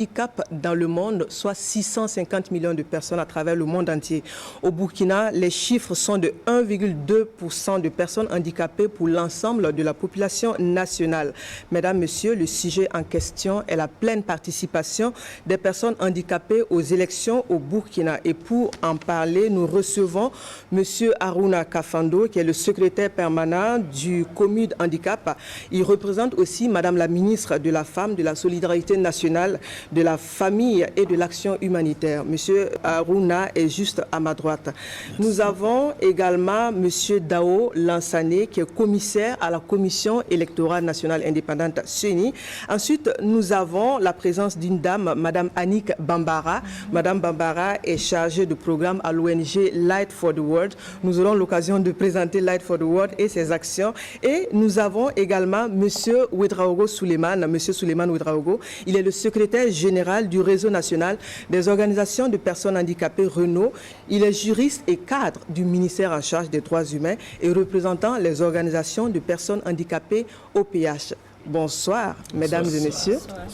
handicap dans le monde, soit 650 millions de personnes à travers le monde entier. Au Burkina, les chiffres sont de 1,2% de personnes handicapées pour l'ensemble de la population nationale. Mesdames, Messieurs, le sujet en question est la pleine participation des personnes handicapées aux élections au Burkina. Et pour en parler, nous recevons M. Harouna Kafando, qui est le secrétaire permanent du Commude Handicap. Il représente aussi Madame la ministre de la Femme, de la Solidarité nationale, de la famille et de l'action humanitaire. Monsieur Harouna est juste à ma droite. Merci. Nous avons également Monsieur Dao Lansane, qui est commissaire à la Commission électorale nationale indépendante CENI. Ensuite, nous avons la présence d'une dame, Madame Annick Bambara. Madame Bambara est chargée de programme à l'ONG Light for the World. Nous aurons l'occasion de présenter Light for the World et ses actions. Et nous avons également Monsieur Ouedraogo Souleymane. Monsieur Souleymane Ouedraogo, il est le secrétaire général du réseau national des organisations de personnes handicapées Renault. Il est juriste et cadre du ministère en charge des droits humains et représentant les organisations de personnes handicapées OPH. Bonsoir, mesdames et messieurs. Bonsoir.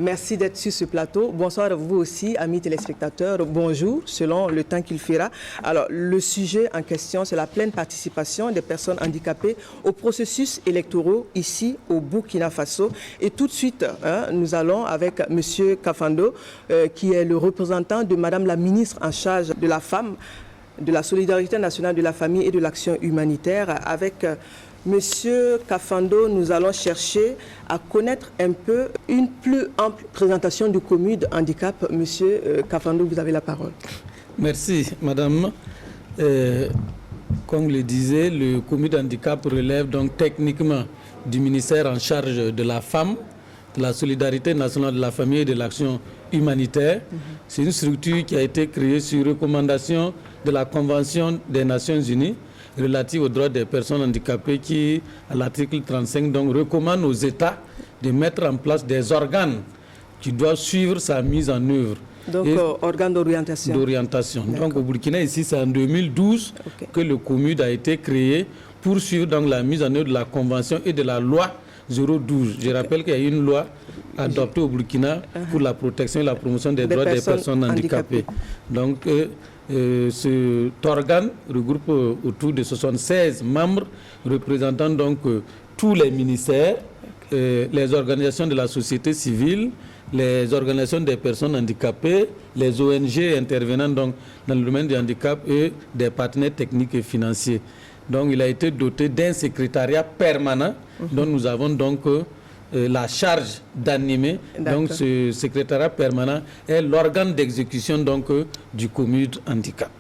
Merci d'être sur ce plateau. Bonsoir à vous aussi, amis téléspectateurs. Bonjour, selon le temps qu'il fera. Alors, le sujet en question, c'est la pleine participation des personnes handicapées au processus électoral ici au Burkina Faso. Et tout de suite, nous allons avec M. Kafando, qui est le représentant de Madame la ministre en charge de la femme, de la solidarité nationale, de la famille et de l'action humanitaire. Avec Monsieur Kafando, nous allons chercher à connaître un peu une plus ample présentation du Commude Handicap. Monsieur Kafando, vous avez la parole. Merci, Madame. Comme le disait, le Commude Handicap relève donc techniquement du ministère en charge de la femme, de la solidarité nationale, de la famille et de l'action humanitaire. C'est une structure qui a été créée sur recommandation de la Convention des Nations Unies relative aux droits des personnes handicapées qui, à l'article 35, donc, recommande aux États de mettre en place des organes qui doivent suivre sa mise en œuvre. Donc, organes d'orientation. Donc, au Burkina, ici, c'est en 2012 que le Commude a été créé pour suivre donc, la mise en œuvre de la Convention et de la loi 012. Je rappelle qu'il y a une loi adoptée au Burkina pour la protection et la promotion des droits des personnes handicapées. Donc, cet organe regroupe autour de 76 membres représentant donc tous les ministères, les organisations de la société civile, les organisations des personnes handicapées, les ONG intervenant donc dans le domaine du handicap et des partenaires techniques et financiers. Donc il a été doté d'un secrétariat permanent dont nous avons donc la charge d'animer. Donc ce secrétariat permanent est l'organe d'exécution donc du Commude Handicap.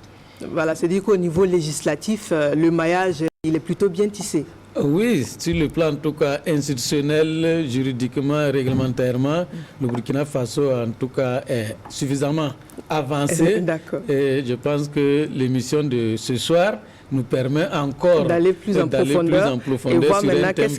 Voilà, c'est-à-dire qu'au niveau législatif, le maillage il est plutôt bien tissé. Oui, sur le plan en tout cas institutionnel, juridiquement, réglementairement, le Burkina Faso en tout cas est suffisamment avancé. Et je pense que l'émission de ce soir nous permet encore d'aller plus en profondeur et voir maintenant qu'est-ce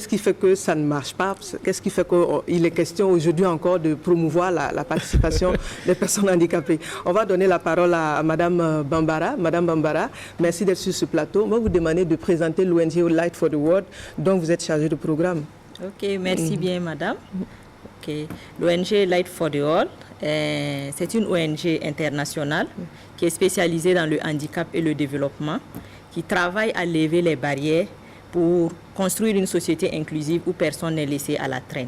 qui fait que ça ne marche pas, qu'est-ce qui fait qu'il est question aujourd'hui encore de promouvoir la participation des personnes handicapées. On va donner la parole à Madame Bambara. Madame Bambara, merci d'être sur ce plateau. On va vous demander de présenter l'ONG Light for the World dont vous êtes chargée de programme. Ok, merci bien Madame. L'ONG Light for the World, c'est une ONG internationale qui est spécialisée dans le handicap et le développement, qui travaille à lever les barrières pour construire une société inclusive où personne n'est laissé à la traîne.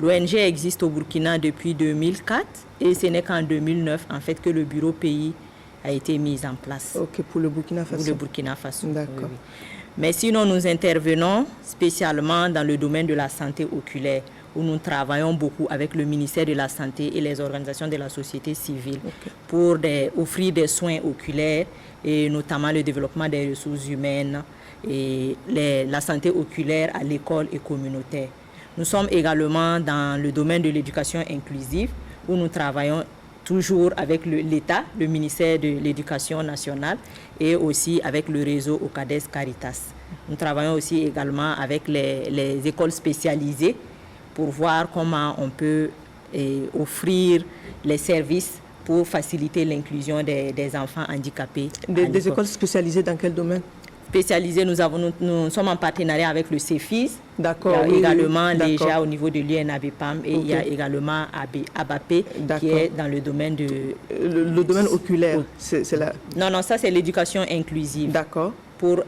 L'ONG existe au Burkina depuis 2004 et ce n'est qu'en 2009 en fait que le bureau pays a été mis en place. Ok, pour le Burkina Faso. Pour le Burkina Faso. D'accord. Oui. Mais sinon, nous intervenons spécialement dans le domaine de la santé oculaire, où nous travaillons beaucoup avec le ministère de la Santé et les organisations de la société civile pour offrir des soins oculaires et notamment le développement des ressources humaines et la santé oculaire à l'école et communautaire. Nous sommes également dans le domaine de l'éducation inclusive où nous travaillons toujours avec l'État, le ministère de l'Éducation nationale et aussi avec le réseau OCADES Caritas. Nous travaillons aussi également avec les écoles spécialisées pour voir comment on peut offrir les services pour faciliter l'inclusion des enfants handicapés. Des écoles spécialisées dans quel domaine? spécialisés, nous sommes en partenariat avec le CEFIS. D'accord. Il y a également déjà au niveau de l'UNABEPAM et il y a également ABAPE qui est dans le domaine de... Le domaine oculaire, c'est là. Non, ça c'est l'éducation inclusive. D'accord. Pour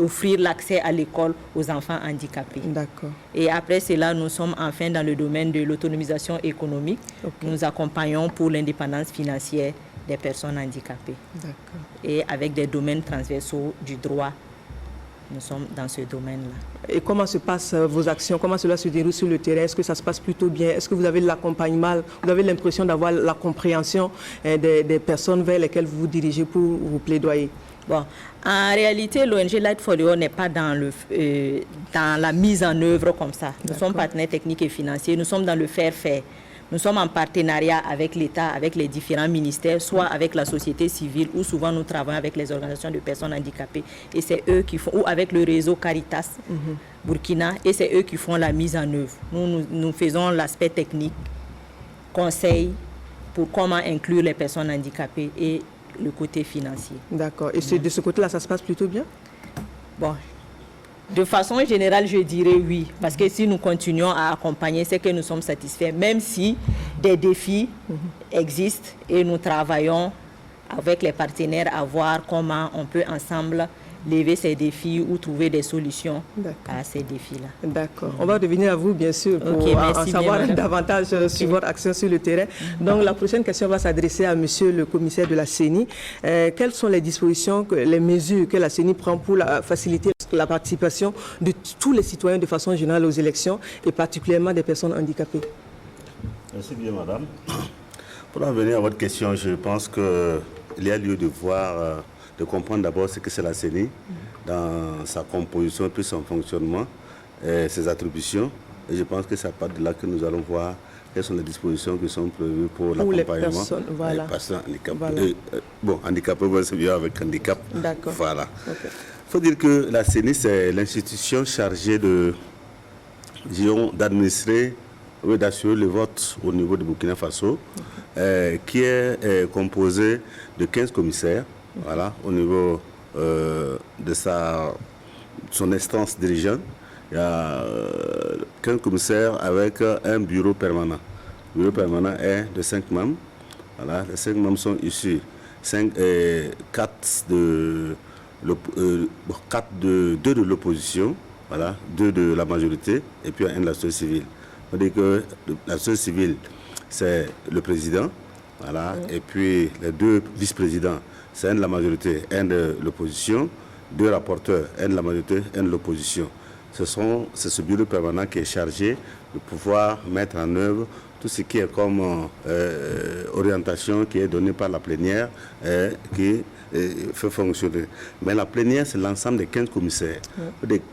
offrir l'accès à l'école aux enfants handicapés. D'accord. Et après cela, nous sommes enfin dans le domaine de l'autonomisation économique. Nous accompagnons pour l'indépendance financière des personnes handicapées. D'accord. Et avec des domaines transversaux du droit, nous sommes dans ce domaine-là. Et comment se passent vos actions? Comment cela se déroule sur le terrain? Est-ce que ça se passe plutôt bien? Est-ce que vous avez l'accompagnement? Vous avez l'impression d'avoir la compréhension des personnes vers lesquelles vous vous dirigez pour vous plaidoyer? Bon, en réalité, l'ONG Light for the All n'est pas dans la mise en œuvre comme ça. Nous sommes partenaires techniques et financiers, nous sommes dans le faire-faire. Nous sommes en partenariat avec l'État, avec les différents ministères, soit avec la société civile, ou souvent nous travaillons avec les organisations de personnes handicapées. Et c'est eux qui font, ou avec le réseau Caritas Burkina, et c'est eux qui font la mise en œuvre. Nous faisons l'aspect technique, conseil pour comment inclure les personnes handicapées et le côté financier. D'accord. Et de ce côté-là, ça se passe plutôt bien? Bon, de façon générale, je dirais oui. Parce que si nous continuons à accompagner, c'est que nous sommes satisfaits. Même si des défis existent et nous travaillons avec les partenaires à voir comment on peut ensemble lever ces défis ou trouver des solutions à ces défis-là. D'accord. On va revenir à vous, bien sûr, pour en savoir davantage sur votre action sur le terrain. Donc, la prochaine question va s'adresser à monsieur le commissaire de la CENI. Quelles sont les dispositions, les mesures que la CENI prend pour faciliter la participation de tous les citoyens de façon générale aux élections et particulièrement des personnes handicapées? Merci bien, madame. Pour en venir à votre question, je pense qu'il y a lieu de voir... de comprendre d'abord ce que c'est la CENI, dans sa composition, puis son fonctionnement, ses attributions. Et je pense que c'est à partir de là que nous allons voir quelles sont les dispositions qui sont prévues pour l'accompagnement des personnes handicapées. Voilà. Bon, handicapées, c'est bien avec handicap. D'accord. Voilà. Il faut dire que la CENI, c'est l'institution chargée d'administrer, d'assurer le vote au niveau de Burkina Faso, qui est composée de 15 commissaires. Voilà, au niveau de son instance dirigeante, il y a 15 commissaires avec un bureau permanent. Le bureau permanent est de 5 membres. Voilà, les 5 membres sont issus. 4 de 2 de l'opposition, voilà, 2 de la majorité, et puis 1 de la société civile. On dit que la société civile, c'est le président, voilà, et puis les 2 vice-présidents. C'est 1 de la majorité, 1 de l'opposition, 2 rapporteurs, 1 de la majorité, 1 de l'opposition. C'est ce bureau permanent qui est chargé de pouvoir mettre en œuvre tout ce qui est comme orientation qui est donnée par la plénière qui fait fonctionner. Mais la plénière, c'est l'ensemble des 15 commissaires.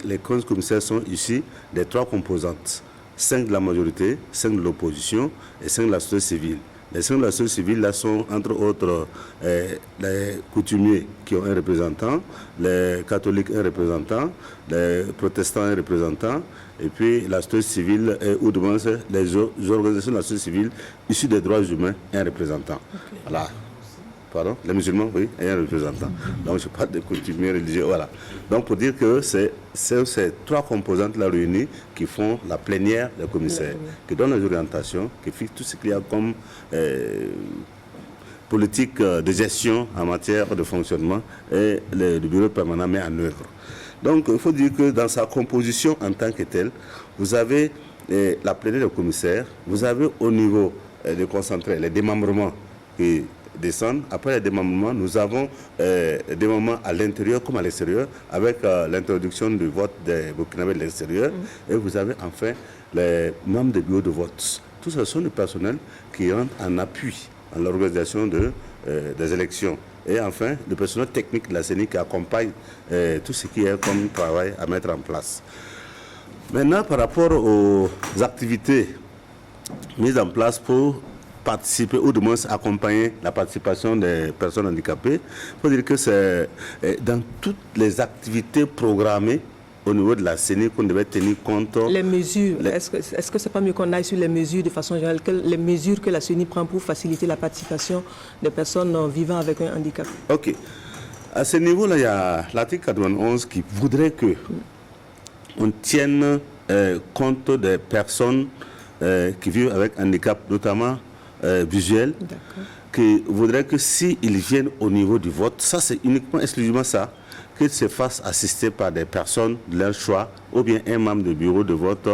Les 15 commissaires sont ici des 3 composantes. 5 de la majorité, 5 de l'opposition et 5 de la société civile. Les 5 de la société civile là sont entre autres les coutumiers qui ont un représentant, les catholiques un représentant, les protestants un représentant, et puis la société civile, ou demande les organisations de la société civile issues des droits humains un représentant. Voilà. Pardon, les musulmans, oui, et un représentant. Donc je parle des coutumiers religieux, voilà. Donc pour dire que c'est ces 3 composantes-là réunies qui font la plénière des commissaires, qui donnent les orientations, qui fixent tout ce qu'il y a comme politique de gestion en matière de fonctionnement et le bureau permanent met en œuvre. Donc il faut dire que dans sa composition en tant que telle, vous avez la plénière des commissaires, vous avez au niveau des concentrés les démembrements qui descendent. Après les démembrements, nous avons des démembrements à l'intérieur comme à l'extérieur, avec l'introduction du vote des Burkinabés de l'extérieur. Et vous avez enfin les membres des bureaux de vote. Tout ce sont des personnels qui rentrent en appui à l'organisation des élections. Et enfin, le personnel technique de la CENI qui accompagne tout ce qui est comme travail à mettre en place. Maintenant, par rapport aux activités mises en place pour participer ou du moins accompagner la participation des personnes handicapées, il faut dire que c'est dans toutes les activités programmées au niveau de la CENI qu'on devait tenir compte. Les mesures, est-ce que c'est pas mieux qu'on aille sur les mesures de façon générale, les mesures que la CENI prend pour faciliter la participation des personnes vivant avec un handicap? Ok. À ce niveau-là, il y a l'article 91 qui voudrait que on tienne compte des personnes qui vivent avec handicap, notamment visuel, qui voudrait que s'ils viennent au niveau du vote, ça c'est uniquement, exclusivement ça, qu'ils se fassent assister par des personnes de leur choix ou bien un membre du bureau de vote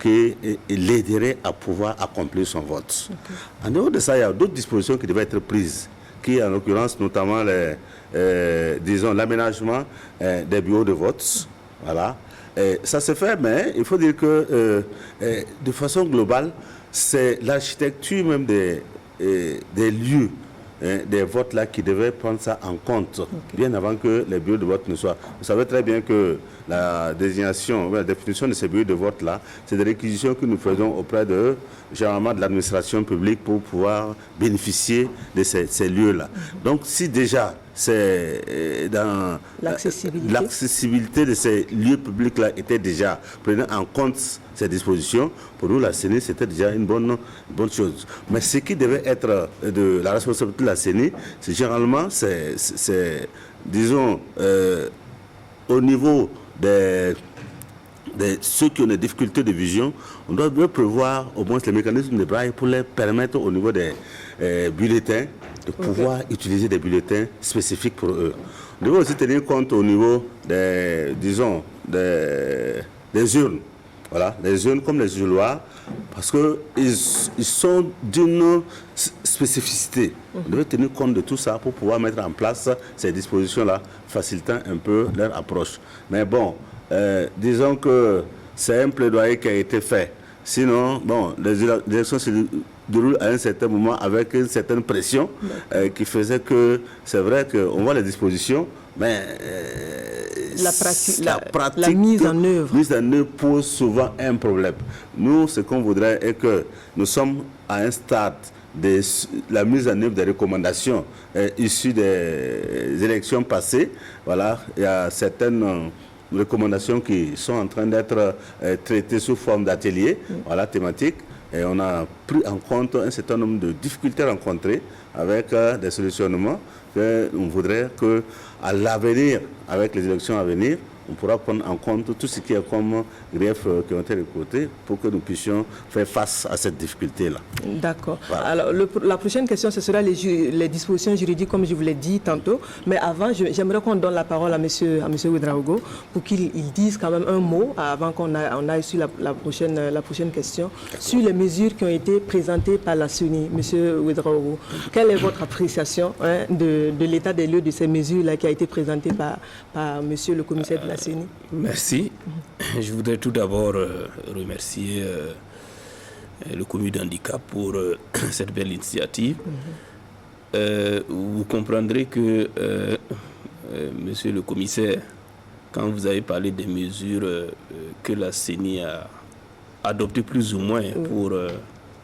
qui l'aiderait à pouvoir accomplir son vote. En dehors de ça, il y a d'autres dispositions qui devaient être prises, qui en l'occurrence notamment l'aménagement des bureaux de vote. Voilà. Ça se fait, mais il faut dire que de façon globale, c'est l'architecture même des lieux, des votes là qui devaient prendre ça en compte bien avant que les bureaux de vote ne soient. Vous savez très bien que la désignation, la définition de ces bureaux de vote là, c'est des réquisitions que nous faisons auprès de généralement de l'administration publique pour pouvoir bénéficier de ces lieux là. Donc si déjà c'est dans l'accessibilité de ces lieux publics là était déjà prenant en compte ces dispositions, pour nous la CENI c'était déjà une bonne chose. Mais ce qui devait être de la responsabilité de la CENI, c'est généralement disons au niveau de ceux qui ont des difficultés de vision, on doit prévoir au moins les mécanismes de braille pour les permettre au niveau des bulletins de pouvoir utiliser des bulletins spécifiques pour eux. On doit aussi tenir compte au niveau des urnes. Voilà, les urnes comme les isoloirs, parce qu'ils sont d'une spécificité. On devait tenir compte de tout ça pour pouvoir mettre en place ces dispositions-là, facilitant un peu leur approche. Mais bon, disons que c'est un plaidoyer qui a été fait. Sinon, bon, les élections se déroulent à un certain moment avec une certaine pression qui faisait que c'est vrai qu'on voit les dispositions, mais la mise en œuvre pose souvent un problème. Nous, ce qu'on voudrait est que nous sommes à un stade de la mise en œuvre des recommandations issues des élections passées. Voilà, il y a certaines recommandations qui sont en train d'être traitées sous forme d'ateliers, voilà, thématiques. Et on a pris en compte un certain nombre de difficultés rencontrées avec des solutionnements que on voudrait qu'à l'avenir, avec les élections à venir, on pourra prendre en compte tout ce qui est comme griefs qui ont été recrutés pour que nous puissions faire face à cette difficulté-là. D'accord. Voilà. Alors, la prochaine question, ce sera les dispositions juridiques, comme je vous l'ai dit tantôt. Mais avant, j'aimerais qu'on donne la parole à M. Ouedraogo pour qu'il dise quand même un mot, avant qu'on aille sur la prochaine question, sur les mesures qui ont été présentées par la CENI. M. Ouedraogo, quelle est votre appréciation de l'état des lieux de ces mesures-là qui a été présentée par M. le commissaire de la CENI? Merci. Je voudrais tout d'abord remercier le comité d'handicap pour cette belle initiative. Vous comprendrez que, monsieur le commissaire, quand vous avez parlé des mesures que la CENI a adoptées plus ou moins pour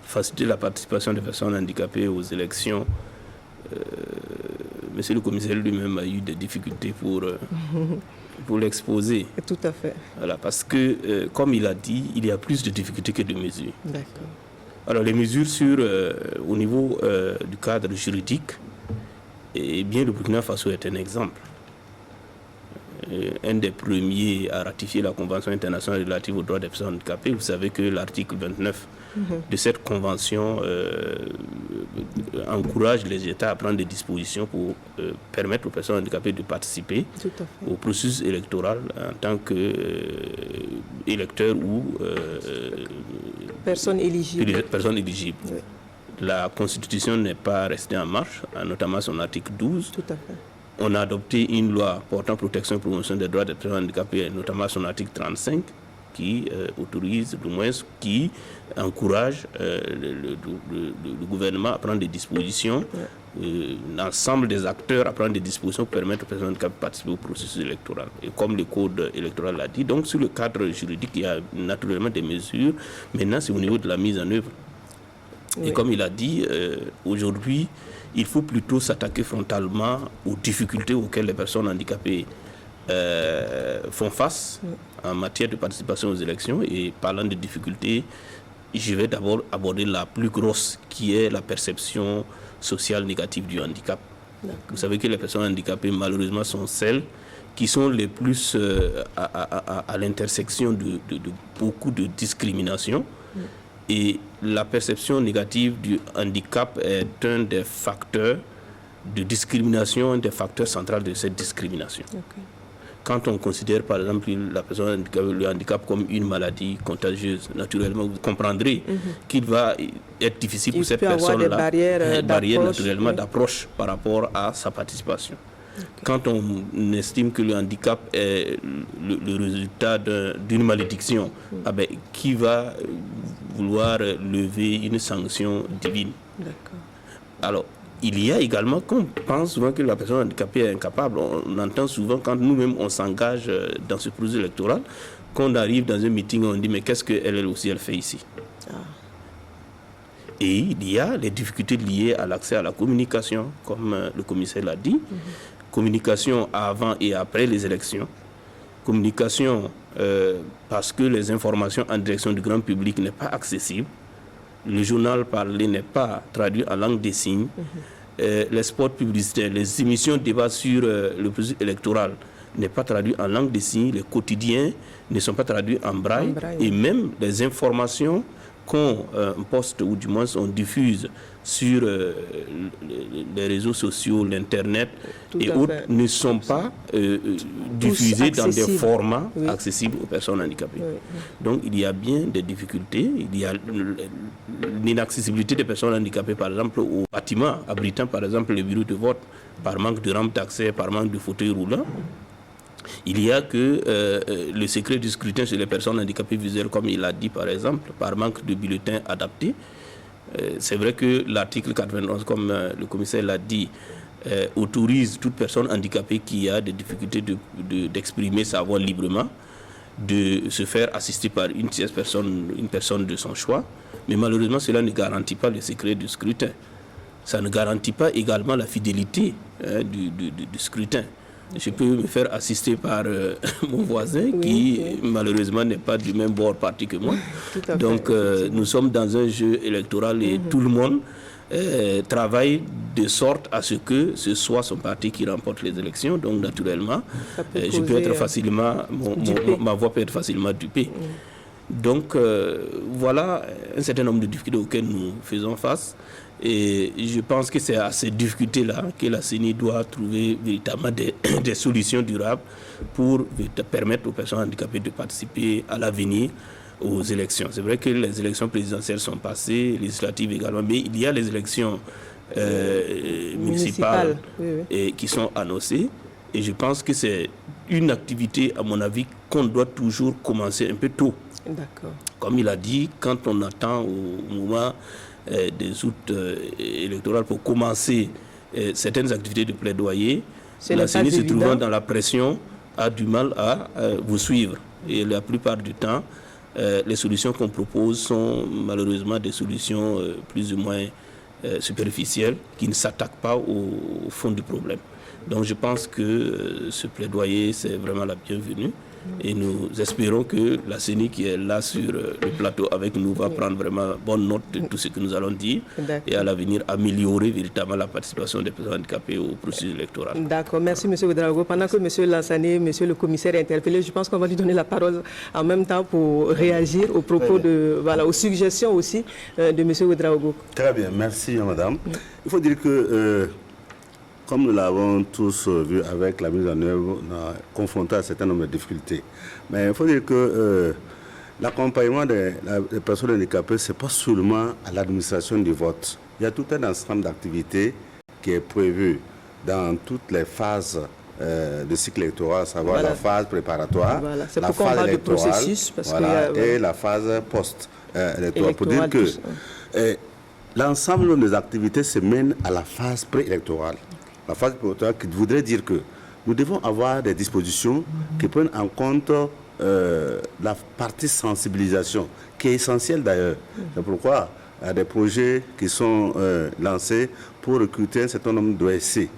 faciliter la participation des personnes handicapées aux élections, monsieur le commissaire lui-même a eu des difficultés pour l'exposer. Tout à fait. Voilà, parce que, comme il a dit, il y a plus de difficultés que de mesures. D'accord. Alors, les mesures au niveau du cadre juridique, eh bien, le Burkina Faso est un exemple. Un des premiers à ratifier la Convention internationale relative aux droits des personnes handicapées. Vous savez que l'article 29 de cette convention encourage les États à prendre des dispositions pour permettre aux personnes handicapées de participer au processus électoral en tant qu'électeurs ou personnes éligibles. Oui. La Constitution n'est pas restée en marche, notamment son article 12. Tout à fait. On a adopté une loi portant protection et promotion des droits des personnes handicapées, notamment son article 35, qui autorise, du moins, qui encourage le gouvernement à prendre des dispositions, l'ensemble des acteurs à prendre des dispositions pour permettre aux personnes handicapées de participer au processus électoral. Et comme le code électoral l'a dit, donc sur le cadre juridique, il y a naturellement des mesures. Maintenant, c'est au niveau de la mise en œuvre. Et comme il a dit, aujourd'hui, il faut plutôt s'attaquer frontalement aux difficultés auxquelles les personnes handicapées font face en matière de participation aux élections. Et parlant de difficultés, je vais d'abord aborder la plus grosse, qui est la perception sociale négative du handicap. Vous savez que les personnes handicapées, malheureusement, sont celles qui sont les plus à l'intersection de beaucoup de discriminations. Et la perception négative du handicap est un des facteurs de discrimination, un des facteurs centraux de cette discrimination. Quand on considère par exemple la personne handicapée, le handicap comme une maladie contagieuse, naturellement vous comprendrez qu'il va être difficile pour cette personne-là, des barrières naturellement d'approche par rapport à sa participation. Quand on estime que le handicap est le résultat d'une malédiction, qui va vouloir lever une sanction divine? Alors, il y a également qu'on pense souvent que la personne handicapée est incapable. On entend souvent quand nous-mêmes on s'engage dans ce processus électoral, qu'on arrive dans un meeting, on dit mais qu'est-ce qu'elle aussi elle fait ici? Et il y a les difficultés liées à l'accès à la communication, comme le commissaire l'a dit. Communication avant et après les élections. Communication parce que les informations en direction du grand public n'est pas accessible. Le journal parlé n'est pas traduit en langue des signes. Les spots publicitaires, les émissions de débat sur le processus électoral n'est pas traduit en langue des signes. Les quotidiens ne sont pas traduits en braille. Et même les informations qu'on poste ou du moins on diffuse sur les réseaux sociaux, l'Internet et autres ne sont pas diffusés dans des formats accessibles aux personnes handicapées. Donc il y a bien des difficultés. Il y a l'inaccessibilité des personnes handicapées, par exemple, aux bâtiments abritant, par exemple, les bureaux de vote, par manque de rampes d'accès, par manque de fauteuils roulants. Il y a que le secret du scrutin chez les personnes handicapées visuelles, comme il l'a dit par exemple, par manque de bulletins adaptés. C'est vrai que l'article 91, comme le commissaire l'a dit, autorise toute personne handicapée qui a des difficultés d'exprimer sa voix librement, de se faire assister par une tierce personne, une personne de son choix. Mais malheureusement, cela ne garantit pas le secret du scrutin. Ça ne garantit pas également la fidélité du scrutin. Je peux me faire assister par mon voisin qui malheureusement n'est pas du même bord parti que moi. Donc nous sommes dans un jeu électoral et tout le monde travaille de sorte à ce que ce soit son parti qui remporte les élections. Donc naturellement, je peux être facilement, ma voix peut être facilement dupée. Donc voilà un certain nombre de difficultés auxquelles nous faisons face. Et je pense que c'est à ces difficultés-là que la CENI doit trouver véritablement des solutions durables pour permettre aux personnes handicapées de participer à l'avenir aux élections. C'est vrai que les élections présidentielles sont passées, législatives également, mais il y a les élections municipales et qui sont annoncées. Et je pense que c'est une activité, à mon avis, qu'on doit toujours commencer un peu tôt. Comme il a dit, quand on attend au moment des aoûts électorales pour commencer certaines activités de plaidoyer, la CENI se trouvant dans la pression a du mal à vous suivre. Et la plupart du temps, les solutions qu'on propose sont malheureusement des solutions plus ou moins superficielles qui ne s'attaquent pas au fond du problème. Donc je pense que ce plaidoyer, c'est vraiment la bienvenue. Et nous espérons que la CENI qui est là sur le plateau avec nous va prendre vraiment bonne note de tout ce que nous allons dire et à l'avenir améliorer véritablement la participation des personnes handicapées au processus électoral. D'accord, merci M. Ouedraogo. Pendant que M. Lansane, M. le commissaire est interpellé, je pense qu'on va lui donner la parole en même temps pour réagir aux propos aux suggestions aussi de M. Ouedraogo. Très bien, merci madame. Il faut dire que comme nous l'avons tous vu avec la mise en œuvre, on a confronté à un certain nombre de difficultés. Mais il faut dire que l'accompagnement des personnes handicapées, ce n'est pas seulement à l'administration du vote. Il y a tout un ensemble d'activités qui est prévu dans toutes les phases de cycle électoral, à savoir la phase préparatoire, la phase électorale et la phase post-électorale. Pour dire que l'ensemble des activités se mènent à la phase préélectorale. La phase préélectorale qui voudrait dire que nous devons avoir des dispositions qui prennent en compte la partie sensibilisation, qui est essentielle d'ailleurs. C'est pourquoi il y a des projets qui sont lancés pour recruter un certain nombre d'OSC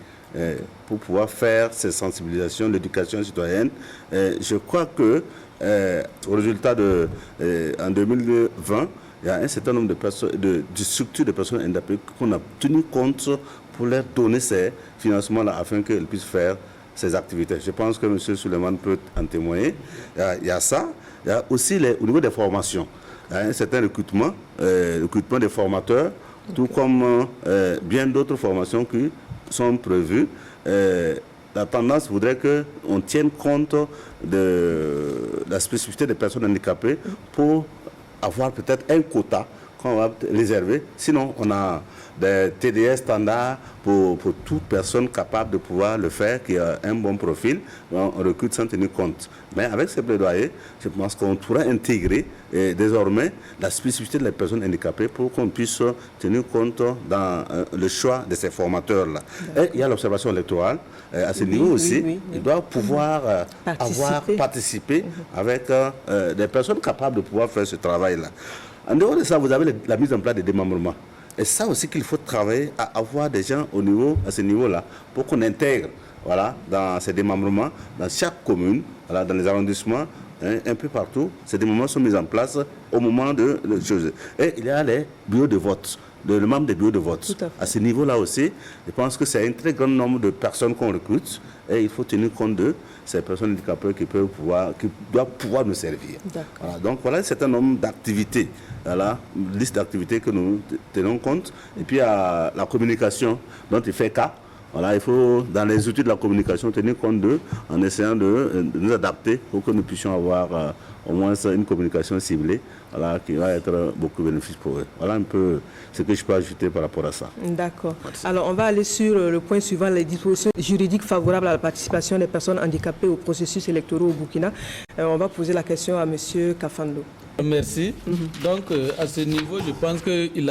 pour pouvoir faire ces sensibilisations, l'éducation citoyenne. Je crois que au résultat en 2020, il y a un certain nombre de structures de personnes handicapées qu'on a tenu compte pour leur donner ces financements-là afin qu'ils puissent faire ces activités. Je pense que M. Souleymane peut en témoigner. Il y a ça. Il y a aussi au niveau des formations. Il y a un certain recrutement des formateurs, tout comme bien d'autres formations qui sont prévues. La tendance voudrait qu'on tienne compte de la spécificité des personnes handicapées pour avoir peut-être un quota qu'on va réserver. Sinon, on a des TDS standards pour toute personne capable de pouvoir le faire, qui a un bon profil. On recrute sans tenir compte. Mais avec ces plaidoyers, je pense qu'on pourra intégrer désormais la spécificité des personnes handicapées pour qu'on puisse tenir compte dans le choix de ces formateurs-là. Et il y a l'observation électorale. À ce niveau aussi, ils doivent pouvoir participer avec des personnes capables de pouvoir faire ce travail-là. En dehors de ça, vous avez la mise en place des démembrements. Et ça aussi qu'il faut travailler à avoir des gens à ce niveau-là pour qu'on intègre dans ces démembrements, dans chaque commune, dans les arrondissements, un peu partout. Ces démembrements sont mis en place au moment de choses. Et il y a les bureaux de vote. Le membre des bureaux de vote. À ce niveau-là aussi, je pense que c'est un très grand nombre de personnes qu'on recrute et il faut tenir compte de ces personnes handicapées qui doivent pouvoir nous servir. Voilà, donc voilà un certain nombre d'activités, une liste d'activités que nous tenons compte. Et puis la communication dont il fait cas. Voilà, il faut, dans les outils de la communication, tenir compte d'eux en essayant de nous adapter pour que nous puissions avoir au moins une communication ciblée qui va être beaucoup bénéfique pour eux. Voilà un peu ce que je peux ajouter par rapport à ça. D'accord. Alors, on va aller sur le point suivant, les dispositions juridiques favorables à la participation des personnes handicapées au processus électoral au Burkina. On va poser la question à M. Kafando. Merci. Donc, à ce niveau, je pense qu'il y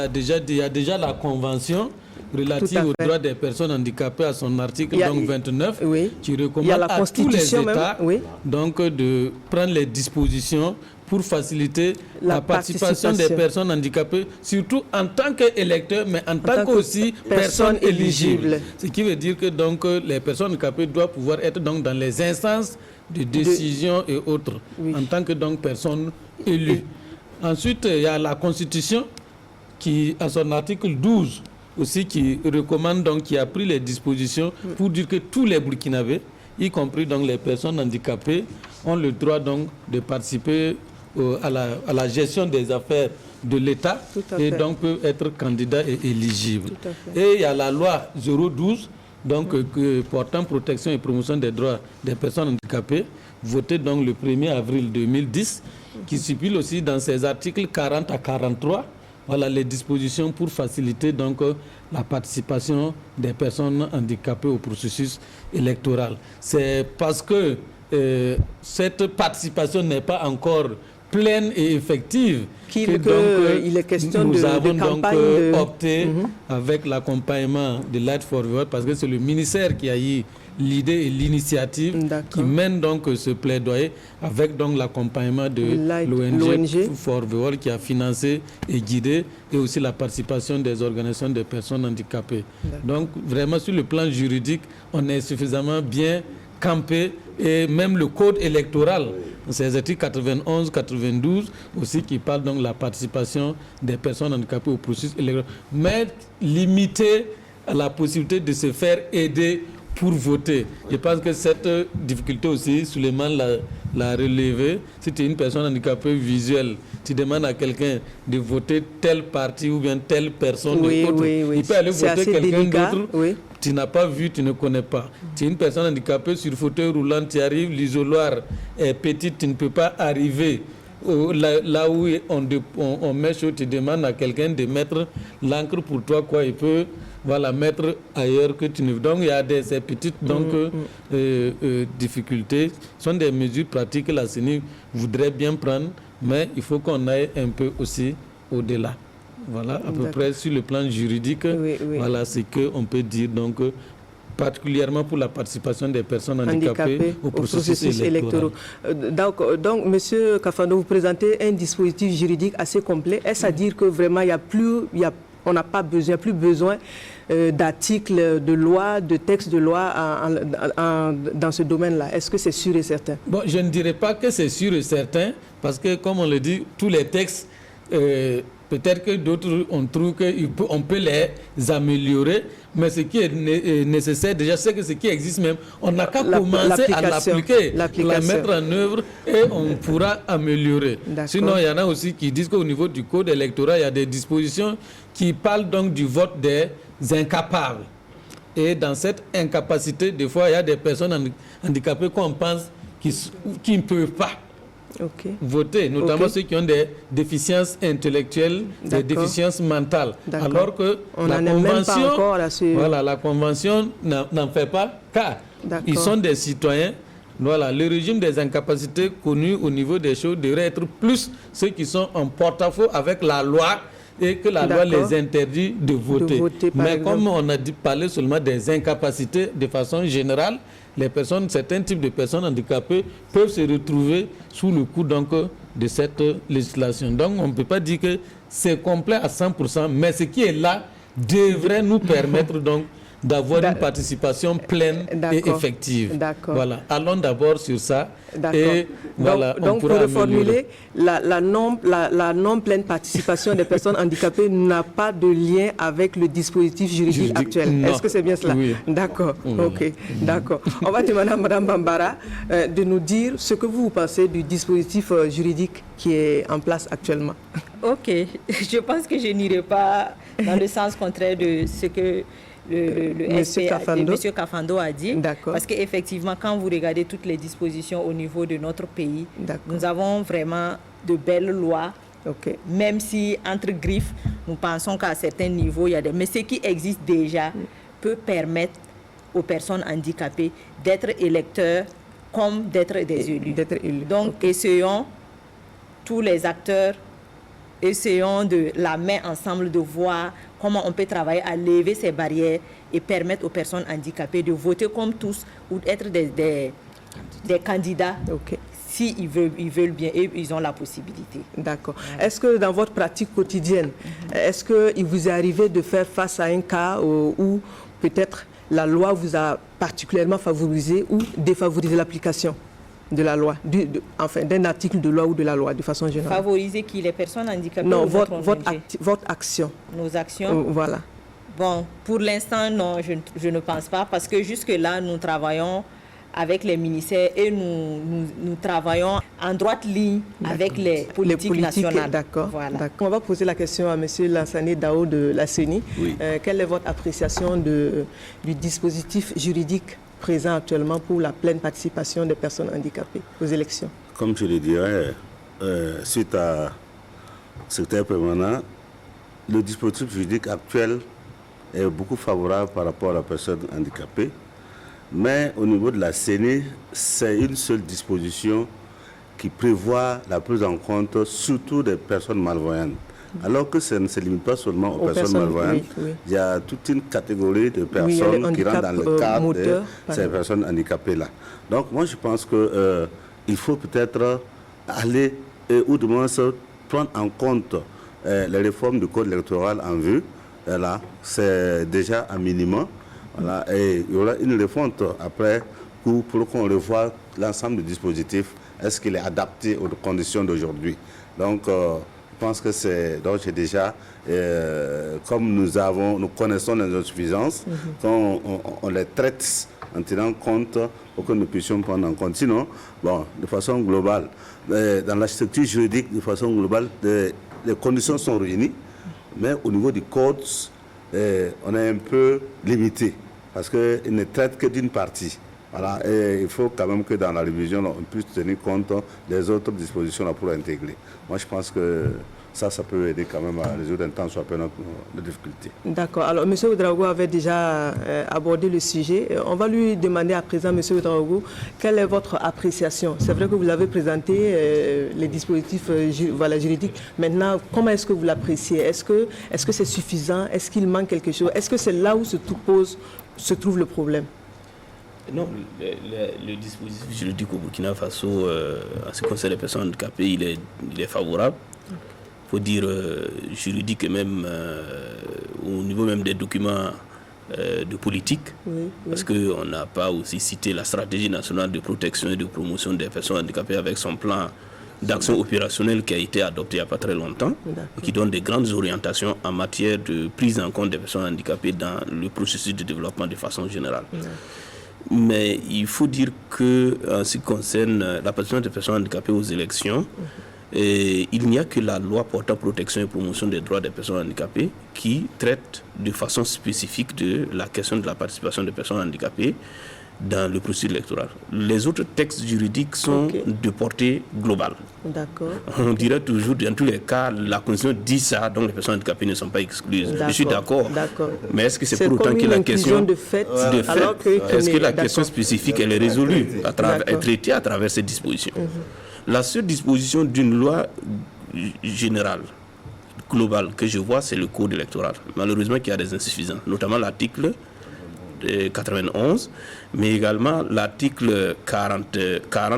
a déjà la convention relative aux droits des personnes handicapées à son article 29, qui recommande à tous les États donc, de prendre les dispositions pour faciliter la participation des personnes handicapées, surtout en tant qu'électeurs, mais en tant qu'aussi personnes éligibles. Ce qui veut dire que donc, les personnes handicapées doivent pouvoir être donc, dans les instances de décision et autres, en tant que donc, personnes élues. Ensuite, il y a la Constitution qui, à son article 12, aussi qui recommande, donc, qui a pris les dispositions pour dire que tous les Burkinabés, y compris donc les personnes handicapées, ont le droit donc de participer à la gestion des affaires de l'État et donc peuvent être candidats et éligibles. Et il y a la loi 012 donc, portant protection et promotion des droits des personnes handicapées, votée donc le 1er avril 2010, qui stipule aussi dans ses articles 40 à 43 les dispositions pour faciliter donc la participation des personnes handicapées au processus électoral. C'est parce que cette participation n'est pas encore pleine et effective il est question nous avons de donc opté avec l'accompagnement de Light for Vote, parce que c'est le ministère qui a eu l'idée et l'initiative qui mène donc ce plaidoyer avec donc l'accompagnement de l'ONG For the World qui a financé et guidé, et aussi la participation des organisations des personnes handicapées. Donc vraiment sur le plan juridique, on est suffisamment bien campé, et même le code électoral, c'est les articles 91, 92 aussi qui parlent donc de la participation des personnes handicapées au processus électoral, mais limité à la possibilité de se faire aider pour voter. Je pense que cette difficulté aussi, Souleymane l'a relevé. Si tu es une personne handicapée visuelle, tu demandes à quelqu'un de voter tel parti ou bien telle personne. Il peut aller voter quelqu'un d'autre. Tu n'as pas vu, tu ne connais pas. Tu es une personne handicapée sur fauteuil roulant, tu arrives, l'isoloir est petit, tu ne peux pas arriver là où on met chaud, tu demandes à quelqu'un de mettre l'encre pour toi, il peut mettre ailleurs que tu ne veux. Donc il y a ces petites difficultés. Ce sont des mesures pratiques que la CENI voudrait bien prendre, mais il faut qu'on aille un peu aussi au-delà. Voilà, à peu près sur le plan juridique, voilà ce qu'on peut dire, donc, particulièrement pour la participation des personnes handicapées au processus électoral. Donc, M. Kafando, vous présentez un dispositif juridique assez complet. Est-ce à dire que vraiment, on n'a pas besoin, plus besoin d'articles de loi, de textes de loi dans ce domaine-là? Est-ce que c'est sûr et certain? Bon, je ne dirais pas que c'est sûr et certain, parce que, comme on le dit, tous les textes Peut-être que d'autres, on trouve qu'on peut les améliorer, mais ce qui est nécessaire, déjà, c'est que ce qui existe même, on n'a qu'à commencer à l'appliquer, la mettre en œuvre et on pourra améliorer. Sinon, il y en a aussi qui disent qu'au niveau du code électoral, il y a des dispositions qui parlent donc du vote des incapables. Et dans cette incapacité, des fois, il y a des personnes handicapées qu'on pense qui ne peuvent pas voter, notamment ceux qui ont des déficiences intellectuelles, des déficiences mentales. Alors que la Convention n'en fait pas cas. Ils sont des citoyens. Voilà, le régime des incapacités connu au niveau des choses devrait être plus ceux qui sont en porte-à-faux avec la loi et que la loi les interdit de voter. Mais comme on a parlé seulement des incapacités de façon générale, certains types de personnes handicapées peuvent se retrouver sous le coup donc, de cette législation. Donc on ne peut pas dire que c'est complet à 100%, mais ce qui est là devrait nous permettre donc d'avoir une participation pleine et effective. Voilà. Allons d'abord sur ça. Et voilà, donc pour reformuler, la non pleine participation des personnes handicapées n'a pas de lien avec le dispositif juridique actuel. Est-ce que c'est bien cela? Oui. D'accord. Ok. D'accord. On va demander à Mme Bambara de nous dire ce que vous pensez du dispositif juridique qui est en place actuellement. Ok. Je pense que je n'irai pas dans le sens contraire de ce que Monsieur Kafando a dit, parce qu'effectivement, quand vous regardez toutes les dispositions au niveau de notre pays, nous avons vraiment de belles lois, même si entre griffes, nous pensons qu'à certains niveaux, il y a des... Mais ce qui existe déjà peut permettre aux personnes handicapées d'être électeurs comme d'être des élus. Donc, essayons, tous les acteurs, essayons de la main ensemble de voir comment on peut travailler à lever ces barrières et permettre aux personnes handicapées de voter comme tous ou d'être des candidats s'ils veulent bien et ils ont la possibilité. D'accord. Est-ce que dans votre pratique quotidienne, est-ce qu'il vous est arrivé de faire face à un cas où peut-être la loi vous a particulièrement favorisé ou défavorisé l'application de la loi, d'un article de loi ou de la loi, de façon générale? Favoriser qui? Les personnes handicapées? Non, votre action. Nos actions? Voilà. Bon, pour l'instant, non, je ne pense pas, parce que jusque-là, nous travaillons avec les ministères et nous travaillons en droite ligne avec les politiques nationales. D'accord. Voilà. On va poser la question à M. Lansana Dao de la CENI. Oui. Quelle est votre appréciation du dispositif juridique présent actuellement pour la pleine participation des personnes handicapées aux élections? Comme je le dirais, suite à secrétaire permanent, le dispositif juridique actuel est beaucoup favorable par rapport à la personne handicapée. Mais au niveau de la CENI, c'est une seule disposition qui prévoit la prise en compte surtout des personnes malvoyantes. Alors que ça ne se limite pas seulement aux personnes malvoyantes. Il y a toute une catégorie de personnes qui rentrent dans le cadre de ces personnes handicapées-là. Donc moi je pense qu'il faut peut-être aller, ou du moins prendre en compte les réformes du code électoral en vue. Là, c'est déjà un minimum. Voilà, et il y aura une refonte après pour qu'on revoie l'ensemble du dispositif. Est-ce qu'il est adapté aux conditions d'aujourd'hui? Donc, je pense que c'est donc déjà, comme nous connaissons les insuffisances, on les traite en tenant compte pour que nous puissions prendre en compte. Sinon, bon, de façon globale, dans la structure juridique, de façon globale, les conditions sont réunies, mais au niveau du code, on est un peu limité parce qu'il ne traite que d'une partie. Voilà, et il faut quand même que dans la révision, on puisse tenir compte des autres dispositions là pour intégrer. Moi, je pense que ça peut aider quand même à résoudre un temps soit peu de difficultés. D'accord. Alors, M. Ouedraogo avait déjà abordé le sujet. On va lui demander à présent, M. Ouedraogo, quelle est votre appréciation? C'est vrai que vous avez présenté les dispositifs juridiques. Maintenant, comment est-ce que vous l'appréciez? Est-ce que c'est suffisant? Est-ce qu'il manque quelque chose? Est-ce que c'est là où se trouve le problème? Non, le dispositif juridique au Burkina Faso, en ce qui concerne les personnes handicapées, il est favorable. Il faut dire juridique et même au niveau même des documents de politique, parce qu'on n'a pas aussi cité la stratégie nationale de protection et de promotion des personnes handicapées avec son plan d'action opérationnelle qui a été adopté il n'y a pas très longtemps, et qui donne des grandes orientations en matière de prise en compte des personnes handicapées dans le processus de développement de façon générale. Mais il faut dire que, en ce qui concerne la participation des personnes handicapées aux élections, il n'y a que la loi portant protection et promotion des droits des personnes handicapées qui traite de façon spécifique de la question de la participation des personnes handicapées dans le processus électoral. Les autres textes juridiques sont de portée globale. D'accord. On dirait toujours, dans tous les cas, la Constitution dit ça, donc les personnes handicapées ne sont pas exclues. Je suis d'accord. Mais est-ce que c'est pour autant que la question de fait, est-ce que la question spécifique elle est résolue, est traitée à travers ces dispositions? La seule disposition d'une loi générale, globale, que je vois, c'est le code électoral. Malheureusement, il y a des insuffisances, notamment l'article 91, mais également l'article 40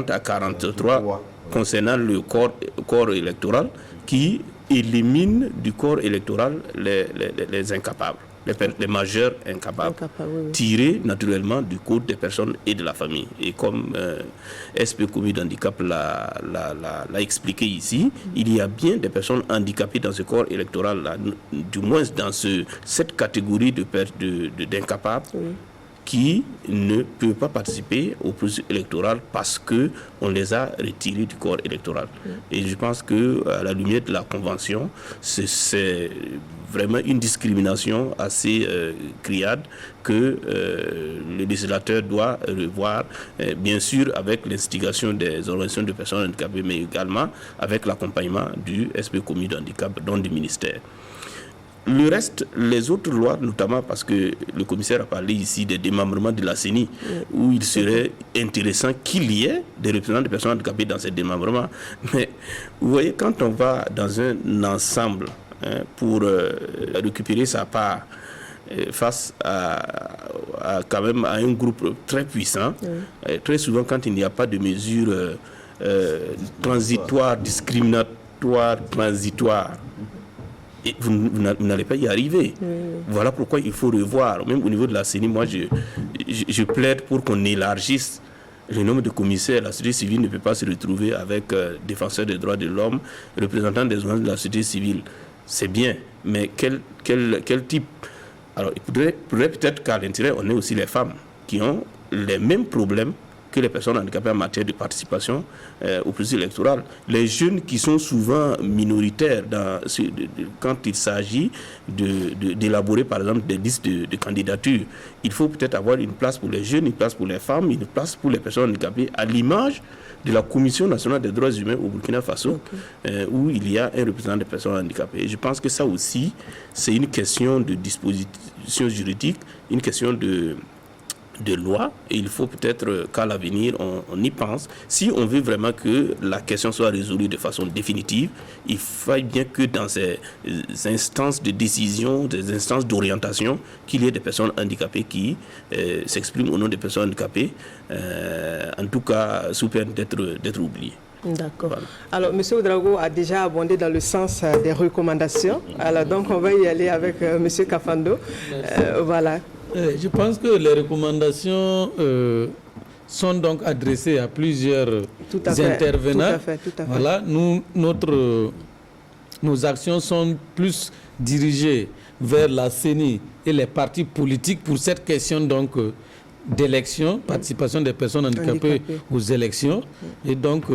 à 43 concernant le corps électoral qui élimine du corps électoral les incapables, les majeurs incapables, tirés naturellement du code des personnes et de la famille. Et comme SP Commis d'handicap l'a expliqué ici, il y a bien des personnes handicapées dans ce corps électoral-là, du moins dans cette catégorie d'incapables, qui ne peuvent pas participer au processus électoral parce qu'on les a retirés du corps électoral. Et je pense qu'à la lumière de la Convention, c'est vraiment une discrimination assez criade que le législateur doit revoir, bien sûr avec l'instigation des organisations de personnes handicapées, mais également avec l'accompagnement du SP Commis d'handicap, donc du ministère. Le reste, les autres lois, notamment parce que le commissaire a parlé ici des démembrements de la CENI, où il serait intéressant qu'il y ait des représentants de personnes handicapées dans ces démembrements. Mais vous voyez, quand on va dans un ensemble pour récupérer sa part face quand même à un groupe très puissant, très souvent quand il n'y a pas de mesures transitoires, discriminatoires, transitoires, et vous n'allez pas y arriver. Voilà pourquoi il faut revoir. Même au niveau de la CENI, moi, je plaide pour qu'on élargisse le nombre de commissaires. La société civile ne peut pas se retrouver avec défenseurs des droits de l'homme, représentants des organisations de la société civile. C'est bien, mais quel type? Alors, il faudrait peut-être qu'à l'intérieur, on ait aussi les femmes qui ont les mêmes problèmes que les personnes handicapées en matière de participation au processus électoral. Les jeunes qui sont souvent minoritaires quand il s'agit d'élaborer par exemple des listes de candidature, il faut peut-être avoir une place pour les jeunes, une place pour les femmes, une place pour les personnes handicapées, à l'image de la Commission nationale des droits humains au Burkina Faso, où il y a un représentant des personnes handicapées. Et je pense que ça aussi, c'est une question de disposition juridique, une question de loi, et il faut peut-être qu'à l'avenir on y pense. Si on veut vraiment que la question soit résolue de façon définitive, il faille bien que dans ces instances de décision, des instances d'orientation, qu'il y ait des personnes handicapées qui s'expriment au nom des personnes handicapées, en tout cas sous peine d'être oubliées. D'accord. Voilà. Alors, M. Ouedraogo a déjà abondé dans le sens des recommandations. Alors, donc, on va y aller avec M. Kafando. Voilà. Je pense que les recommandations sont donc adressées à plusieurs intervenants. Tout à fait. Voilà, nos actions sont plus dirigées vers la CENI et les partis politiques pour cette question donc d'élection, participation des personnes handicapées aux élections. Et donc,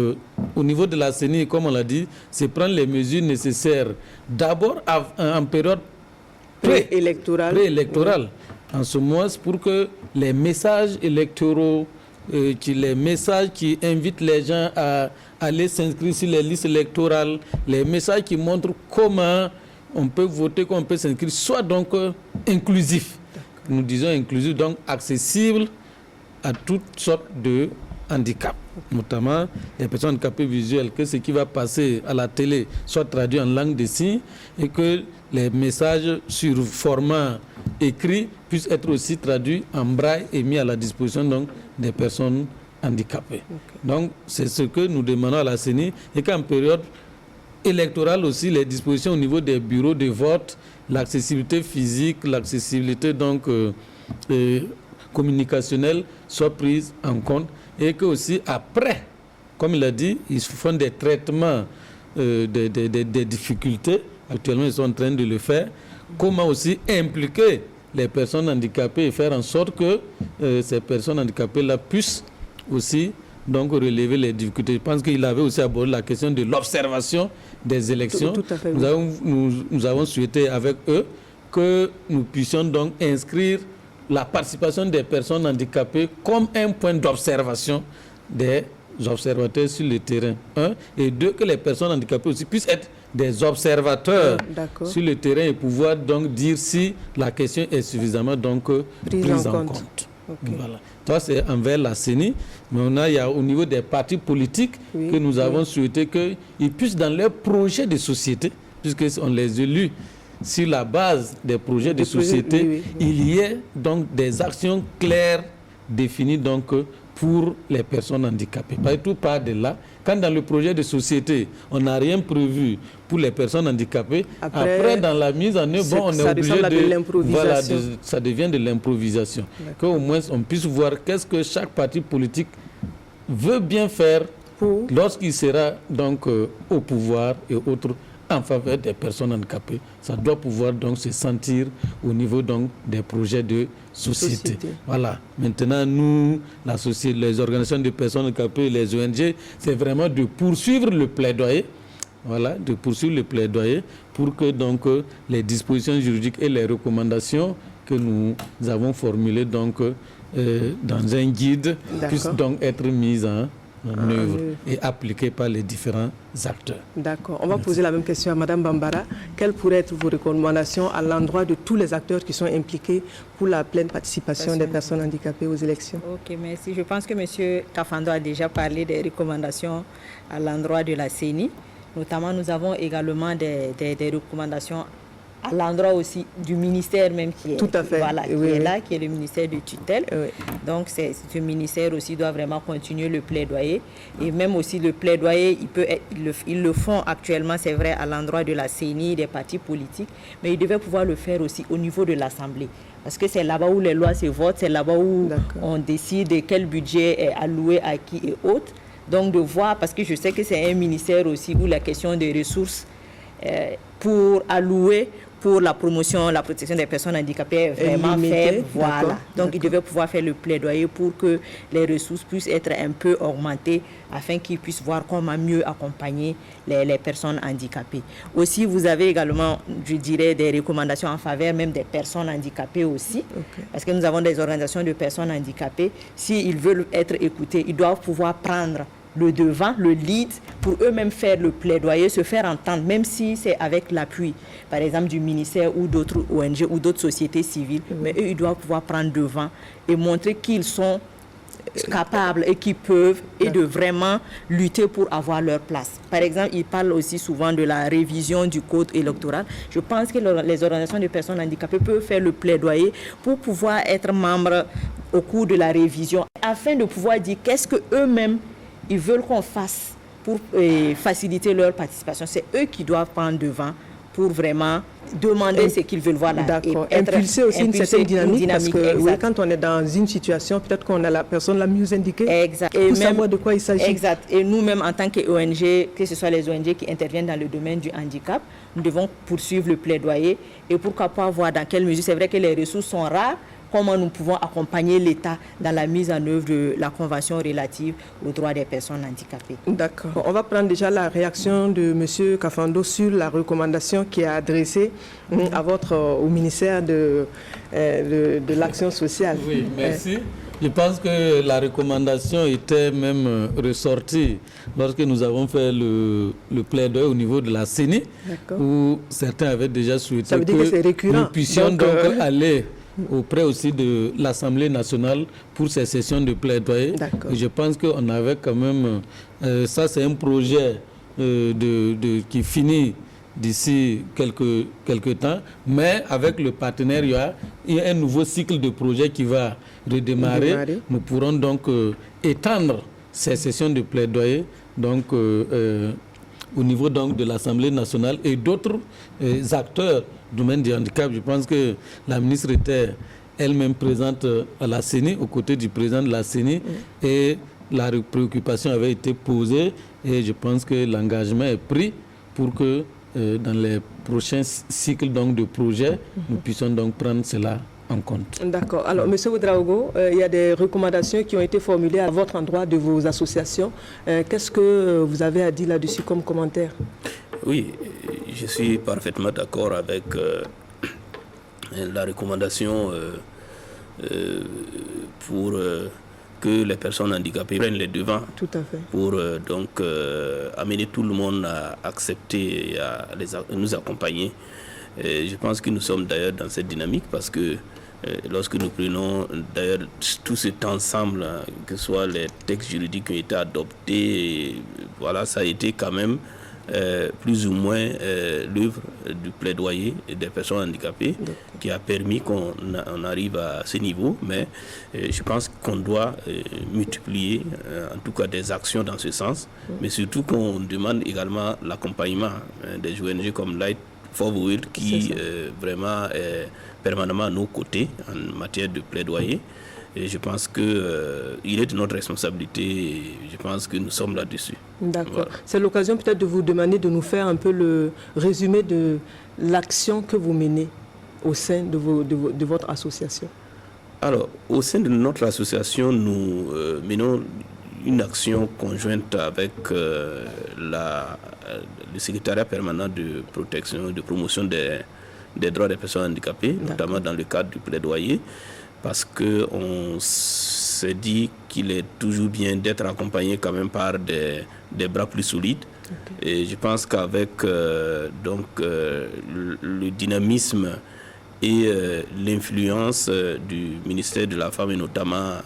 au niveau de la CENI, comme on l'a dit, c'est prendre les mesures nécessaires d'abord en période préélectorale. En ce moment, pour que les messages électoraux, les messages qui invitent les gens à aller s'inscrire sur les listes électorales, les messages qui montrent comment on peut voter, comment on peut s'inscrire, soient donc inclusifs. Nous disons inclusifs, donc accessibles à toutes sortes de handicaps, notamment les personnes handicapées visuelles, que ce qui va passer à la télé soit traduit en langue des signes et que les messages sur format écrit puissent être aussi traduits en braille et mis à la disposition donc des personnes handicapées. Donc c'est ce que nous demandons à la CENI, et qu'en période électorale aussi, les dispositions au niveau des bureaux de vote, l'accessibilité physique, l'accessibilité donc communicationnelle soient prises en compte, et que aussi après comme il a dit, ils font des traitements des difficultés. Actuellement, ils sont en train de le faire. Comment aussi impliquer les personnes handicapées et faire en sorte que ces personnes handicapées-là puissent aussi donc relever les difficultés. Je pense qu'il avait aussi abordé la question de l'observation des élections. Tout à fait, Nous avons souhaité avec eux que nous puissions donc inscrire la participation des personnes handicapées comme un point d'observation des observateurs sur le terrain. Un. Et deux, que les personnes handicapées aussi puissent être des observateurs sur le terrain et pouvoir donc dire si la question est suffisamment donc prise en compte. Okay. Voilà. Toi, c'est envers la CENI, mais il y a au niveau des partis politiques que nous avons souhaité qu'ils puissent dans leurs projets de société, puisqu'on les élu sur la base des projets de société, il y ait donc des actions claires définies donc pour les personnes handicapées. Pas du tout par de là. Quand dans le projet de société, on n'a rien prévu pour les personnes handicapées, après dans la mise en œuvre, on est obligé ça devient de l'improvisation. Qu'au moins on puisse voir qu'est-ce que chaque parti politique veut bien faire lorsqu'il sera donc au pouvoir et autres en faveur des personnes handicapées. Ça doit pouvoir donc se sentir au niveau donc des projets de société. Voilà. Maintenant, nous, la société, les organisations de personnes handicapées, les ONG, c'est vraiment de poursuivre le plaidoyer. Voilà, de poursuivre le plaidoyer pour que donc les dispositions juridiques et les recommandations que nous avons formulées donc dans un guide puissent donc être mises en œuvre et appliquée par les différents acteurs. D'accord. On va poser la même question à Mme Bambara. Quelles pourraient être vos recommandations à l'endroit de tous les acteurs qui sont impliqués pour la pleine participation des personnes handicapées aux élections? Ok, merci. Je pense que M. Kafando a déjà parlé des recommandations à l'endroit de la CENI. Notamment, nous avons également des recommandations à l'endroit aussi du ministère même qui est, là, qui est le ministère de tutelle. Donc, ce ministère aussi doit vraiment continuer le plaidoyer. Et même aussi le plaidoyer, ils le font actuellement, c'est vrai, à l'endroit de la CENI, des partis politiques, mais ils devaient pouvoir le faire aussi au niveau de l'Assemblée. Parce que c'est là-bas où les lois se votent, c'est là-bas où on décide de quel budget est alloué à qui et autres. Donc, de voir, parce que je sais que c'est un ministère aussi où la question des ressources pour allouer pour la promotion, la protection des personnes handicapées est vraiment faible. Voilà. Donc, ils devaient pouvoir faire le plaidoyer pour que les ressources puissent être un peu augmentées afin qu'ils puissent voir comment mieux accompagner les personnes handicapées. Aussi, vous avez également, je dirais, des recommandations en faveur même des personnes handicapées aussi. Parce que nous avons des organisations de personnes handicapées. S'ils veulent être écoutés, ils doivent pouvoir prendre le devant, le lead, pour eux-mêmes faire le plaidoyer, se faire entendre, même si c'est avec l'appui, par exemple, du ministère ou d'autres ONG ou d'autres sociétés civiles. Mais eux, ils doivent pouvoir prendre devant et montrer qu'ils sont capables et qu'ils peuvent et de vraiment lutter pour avoir leur place. Par exemple, ils parlent aussi souvent de la révision du code électoral. Je pense que les organisations de personnes handicapées peuvent faire le plaidoyer pour pouvoir être membres au cours de la révision, afin de pouvoir dire qu'est-ce qu'eux-mêmes ils veulent qu'on fasse pour faciliter leur participation. C'est eux qui doivent prendre devant pour vraiment demander ce qu'ils veulent voir là. D'accord. Impulser aussi une certaine dynamique parce que quand on est dans une situation, peut-être qu'on a la personne la mieux indiquée pour savoir de quoi il s'agit. Exact. Et nous-mêmes, en tant qu'ONG, que ce soit les ONG qui interviennent dans le domaine du handicap, nous devons poursuivre le plaidoyer et pourquoi pas voir dans quelle mesure. C'est vrai que les ressources sont rares, comment nous pouvons accompagner l'État dans la mise en œuvre de la Convention relative aux droits des personnes handicapées. D'accord. On va prendre déjà la réaction de M. Kafando sur la recommandation qui est adressée au ministère de l'Action sociale. Oui, merci. Je pense que la recommandation était même ressortie lorsque nous avons fait le plaidoyer au niveau de la CENI, où certains avaient déjà souhaité que nous puissions donc aller auprès aussi de l'Assemblée nationale pour ces sessions de plaidoyer. Et je pense qu'on avait quand même... ça, c'est un projet qui finit d'ici quelques temps, mais avec le partenaire, il y a un nouveau cycle de projet qui va redémarrer. Nous pourrons donc étendre ces sessions de plaidoyer donc, au niveau donc, de l'Assemblée nationale et d'autres acteurs du domaine du handicap. Je pense que la ministre était elle-même présente à la CENI, aux côtés du président de la CENI, et la préoccupation avait été posée et je pense que l'engagement est pris pour que dans les prochains cycles donc, de projets, nous puissions donc prendre cela en compte. D'accord. Alors, M. Ouedraogo, il y a des recommandations qui ont été formulées à votre endroit de vos associations. Qu'est-ce que vous avez à dire là-dessus comme commentaire? Oui, je suis parfaitement d'accord avec la recommandation pour que les personnes handicapées prennent les devants. Tout à fait. Pour donc amener tout le monde à accepter et à nous accompagner. Je pense que nous sommes d'ailleurs dans cette dynamique parce que lorsque nous prenons d'ailleurs tout cet ensemble, que ce soit les textes juridiques qui ont été adoptés, voilà, ça a été quand même plus ou moins l'œuvre du plaidoyer des personnes handicapées qui a permis qu'on arrive à ce niveau. Mais je pense qu'on doit multiplier en tout cas des actions dans ce sens, mais surtout qu'on demande également l'accompagnement des ONG comme Light for the World qui vraiment est permanemment à nos côtés en matière de plaidoyer. Et je pense qu'il est de notre responsabilité et je pense que nous sommes là-dessus. D'accord. Voilà. C'est l'occasion peut-être de vous demander de nous faire un peu le résumé de l'action que vous menez au sein de votre association. Alors, au sein de notre association, nous menons une action conjointe avec le secrétariat permanent de protection et de promotion des droits des personnes handicapées, notamment dans le cadre du plaidoyer, parce qu'on s'est dit qu'il est toujours bien d'être accompagné quand même par des bras plus solides. Et je pense qu'avec le dynamisme et l'influence du ministère de la Femme et notamment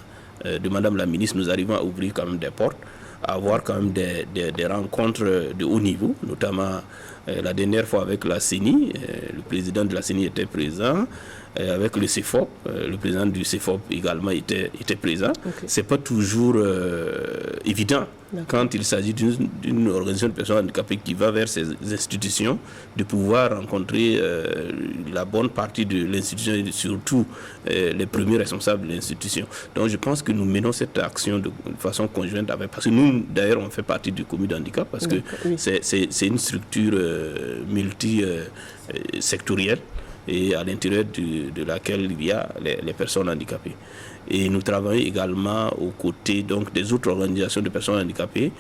de Madame la ministre, nous arrivons à ouvrir quand même des portes, à avoir quand même des rencontres de haut niveau, notamment la dernière fois avec la CENI, le président de la CENI était présent, avec le CEFOP, le président du CEFOP également était présent. C'est pas toujours évident quand il s'agit d'une organisation de personnes handicapées qui va vers ces institutions, de pouvoir rencontrer la bonne partie de l'institution et surtout les premiers responsables de l'institution. Donc je pense que nous menons cette action de façon conjointe avec, parce que nous d'ailleurs on fait partie du comité d'handicap parce que c'est une structure multi-sectorielle et à l'intérieur de laquelle il y a les personnes handicapées. Et nous travaillons également aux côtés donc, des autres organisations de personnes handicapées